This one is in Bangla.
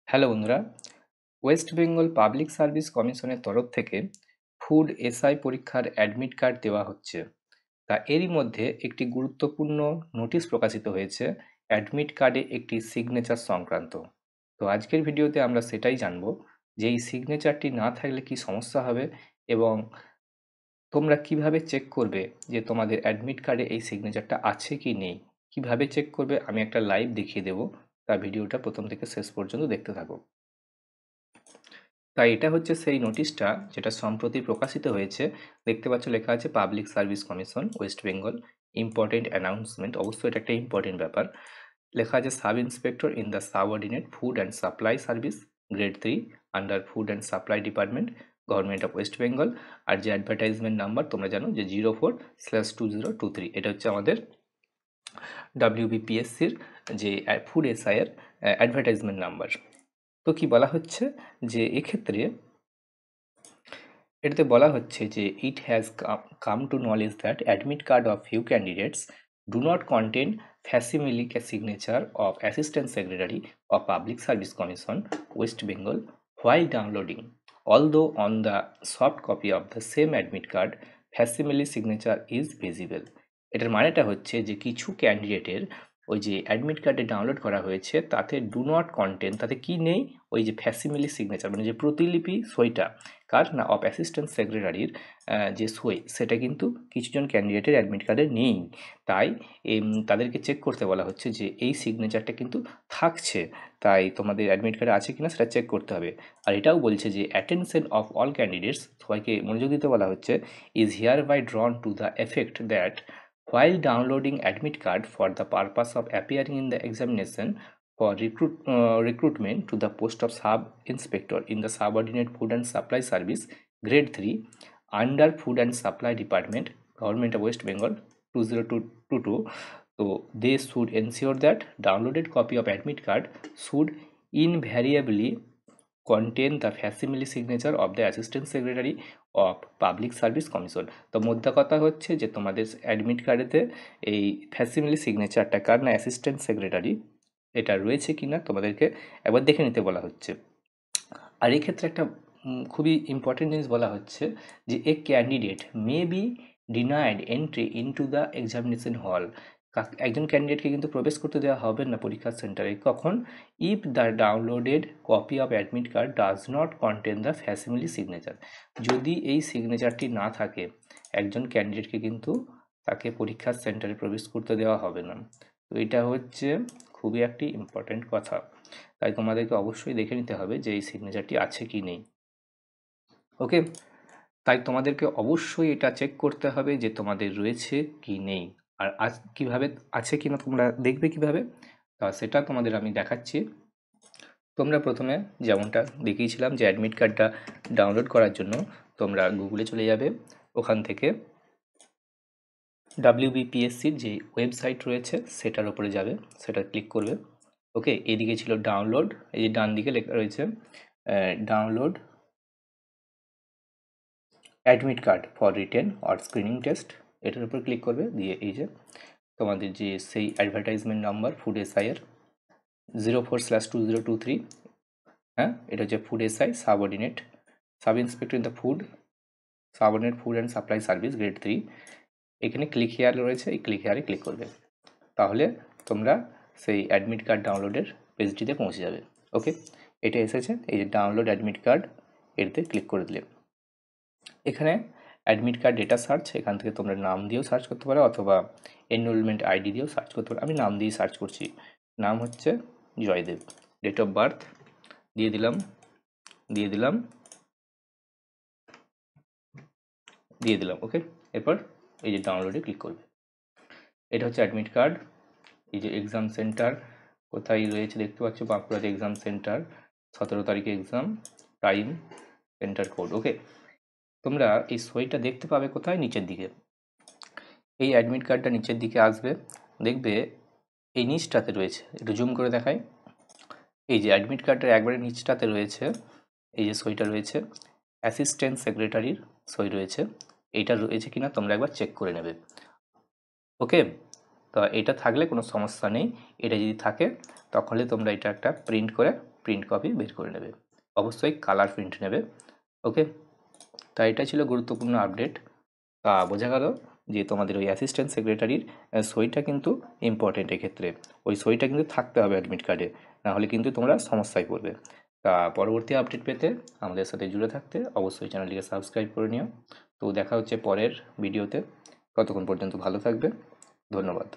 হ্যালো বন্ধুরা, ওয়েস্ট বেঙ্গল পাবলিক সার্ভিস কমিশনের তরফ থেকে ফুড এসআই পরীক্ষার অ্যাডমিট কার্ড দেওয়া হচ্ছে। তা এরই মধ্যে একটি গুরুত্বপূর্ণ নোটিশ প্রকাশিত হয়েছে অ্যাডমিট কার্ডে একটি সিগনেচার সংক্রান্ত। তো আজকের ভিডিওতে আমরা সেটাই জানবো যে এই সিগনেচারটি না থাকলে কি সমস্যা হবে এবং তোমরা কিভাবে চেক করবে যে তোমাদের অ্যাডমিট কার্ডে এই সিগনেচারটা আছে কি নেই। কিভাবে চেক করবে আমি একটা লাইভ দেখিয়ে দেবো। তা ভিডিওটা প্রথম থেকে শেষ পর্যন্ত দেখতে থাকো। তাই এটা হচ্ছে সেই নোটিশটা যেটা সম্প্রতি প্রকাশিত হয়েছে। দেখতে পাচ্ছ লেখা আছে Public Service Commission West Bengal important announcement. অবশ্যই এটা একটা ইম্পর্টেন্ট ব্যাপার। লেখা আছে sub inspector in the subordinate food and supply service grade 3 under food and supply department government of West Bengal. আর যে অ্যাডভার্টাইজমেন্ট নাম্বার তোমরা জানো যে 04/2023, এটা হচ্ছে আমাদের WBPSCর যে ফুড এসআইয়ের অ্যাডভার্টাইজমেন্ট নাম্বার। তো কি বলা হচ্ছে যে এক্ষেত্রে এটাতে বলা হচ্ছে যে it has come to knowledge that admit card of few candidates do not contain facsimile signature of assistant secretary of Public Service Commission West Bengal while downloading, although on the soft copy of the same admit card facsimile signature is visible। এটার মানেটা হচ্ছে যে কিছু ক্যান্ডিডেটের ওই যে অ্যাডমিট কার্ডে ডাউনলোড করা হয়েছে তাতে ডু নট কন্টেন, তাতে কি নেই, ওই যে ফ্যাসিমিলি সিগনেচার মানে যে প্রতিলিপি সইটা কার না অফ অ্যাসিস্ট্যান্ট সেক্রেটারির যে সই সেটা কিন্তু কিছুজন ক্যান্ডিডেটের অ্যাডমিট কার্ডে নেই। তাই তাদেরকে চেক করতে বলা হচ্ছে যে এই সিগনেচারটা কিন্তু থাকছে, তাই তোমাদের অ্যাডমিট কার্ডে আছে কিনা সেটা চেক করতে হবে। আর এটাও বলছে যে অ্যাটেনশন অফ অল ক্যান্ডিডেটস, সবাইকে মনোযোগ দিতে বলা হচ্ছে, is hereby drawn to the effect that while downloading admit card for the purpose of appearing in the examination for recruitment to the post of sub inspector in the subordinate food and supply service grade 3 under food and supply department government of west bengal 20222, so they should ensure that downloaded copy of admit card should invariably contain the facsimile signature of the assistant secretary of public Service commission. তো মোদ্দা কথা হচ্ছে যে তোমাদের অ্যাডমিট কার্ডেতে এই ফ্যাসিমিলি সিগনেচারটা কার না অ্যাসিস্ট্যান্ট সেক্রেটারি এটা রয়েছে কিনা তোমাদেরকে একবার দেখে নিতে বলা হচ্ছে। আর এই ক্ষেত্রে একটা খুবই ইম্পর্টেন্ট জিনিস বলা হচ্ছে যে এ candidate may be denied entry into the examination হল। একজন ক্যান্ডিডেটকে কিন্তু প্রবেশ করতে দেওয়া হবে না পরীক্ষার সেন্টারে কখন, if the downloaded copy of admit card does not contain the facsimile signature. যদি এই সিগনেচারটি না থাকে একজন ক্যান্ডিডেটকে কিন্তু তাকে পরীক্ষার সেন্টারে প্রবেশ করতে দেওয়া হবে না। তো এটা হচ্ছে খুবই একটি ইম্পর্টেন্ট কথা, তাই তোমাদেরকে অবশ্যই দেখে নিতে হবে যে এই সিগনেচারটি আছে কি নেই। ওকে, তাই তোমাদেরকে অবশ্যই এটা চেক করতে হবে যে তোমাদের রয়েছে কি নেই। আর আজ কীভাবে আছে কি না তোমরা দেখবে কিভাবে, তা সেটা তোমাদের আমি দেখাচ্ছি। তোমরা প্রথমে যেমনটা দেখিয়েছিলাম যে অ্যাডমিট কার্ডটা ডাউনলোড করার জন্য তোমরা গুগলে চলে যাবে, ওখান থেকে WBPSCর যে ওয়েবসাইট রয়েছে সেটার উপরে যাবে, সেটা ক্লিক করবে। ওকে, এদিকে ছিল ডাউনলোড, এই যে ডান দিকে লেখা রয়েছে download admit card for written or screening test, এটার উপর ক্লিক করবে। দিয়ে এই যে তোমাদের যে সেই অ্যাডভার্টাইজমেন্ট নাম্বার ফুড এসআইয়ের 04/2023, হ্যাঁ এটা হচ্ছে food SI subordinate sub inspector in the food subordinate food and supply service grade 3, এখানে ক্লিক হেয়ার রয়েছে, এই ক্লিক হেয়ারে ক্লিক করবে, তাহলে তোমরা সেই অ্যাডমিট কার্ড ডাউনলোডের পেজটিতে পৌঁছে যাবে। ওকে, এটা এসেছে, এই যে ডাউনলোড অ্যাডমিট কার্ড, এতে ক্লিক করে দিলে এখানে অ্যাডমিট কার্ড ডেটা সার্চ, এখান থেকে তোমরা নাম দিয়েও সার্চ করতে পারো অথবা এনরোলমেন্ট আইডি দিয়েও সার্চ করতে পারো। আমি নাম দিয়ে সার্চ করছি, নাম হচ্ছে জয়দেব, ডেট অফ বার্থ দিয়ে দিলাম দিয়ে দিলাম দিয়ে দিলাম ওকে, এরপর এই যে ডাউনলোডে ক্লিক করবে। এটা হচ্ছে অ্যাডমিট কার্ড। এই যে এক্সাম সেন্টার কোথায় রয়েছে দেখতে পাচ্ছ, বাঁকুড়াতে এক্সাম সেন্টার, 17 তারিখে এক্সাম, টাইম, সেন্টার কোড। ওকে, তোমরা এই সইটা দেখতে পাবে কোথায়, নিচের দিকে। এই অ্যাডমিট কার্ডটা নিচের দিকে আসবে, দেখবে এই নিচটাতে রয়েছে, একটু জুম করে দেখায়, এই যে অ্যাডমিট কার্ডের একবারে নিচটাতে রয়েছে এই যে সইটা রয়েছে, অ্যাসিস্ট্যান্ট সেক্রেটারির সই রয়েছে, এইটা রয়েছে কিনা তোমরা একবার চেক করে নেবে। ওকে, তো এটা থাকলে কোনো সমস্যা নেই, এটা যদি থাকে তাহলে তোমরা এটা একটা প্রিন্ট করে প্রিন্ট কপি বের করে নেবে, অবশ্যই কালার প্রিন্ট নেবে। ওকে, তাই এটা ছিল গুরুত্বপূর্ণ আপডেট। তা বোঝা গেল যে তোমাদের ওই অ্যাসিস্ট্যান্ট সেক্রেটারির সইটা কিন্তু ইম্পর্টেন্ট এক্ষেত্রে, ওই সইটা কিন্তু থাকতে হবে অ্যাডমিট কার্ডে, নাহলে কিন্তু তোমরা সমস্যায় পড়বে। তা পরবর্তী আপডেট পেতে আমাদের সাথে জুড়ে থাকতে অবশ্যই চ্যানেলটিকে সাবস্ক্রাইব করে নিও। তো দেখা হচ্ছে পরের ভিডিওতে, ততক্ষণ পর্যন্ত ভালো থাকবে, ধন্যবাদ।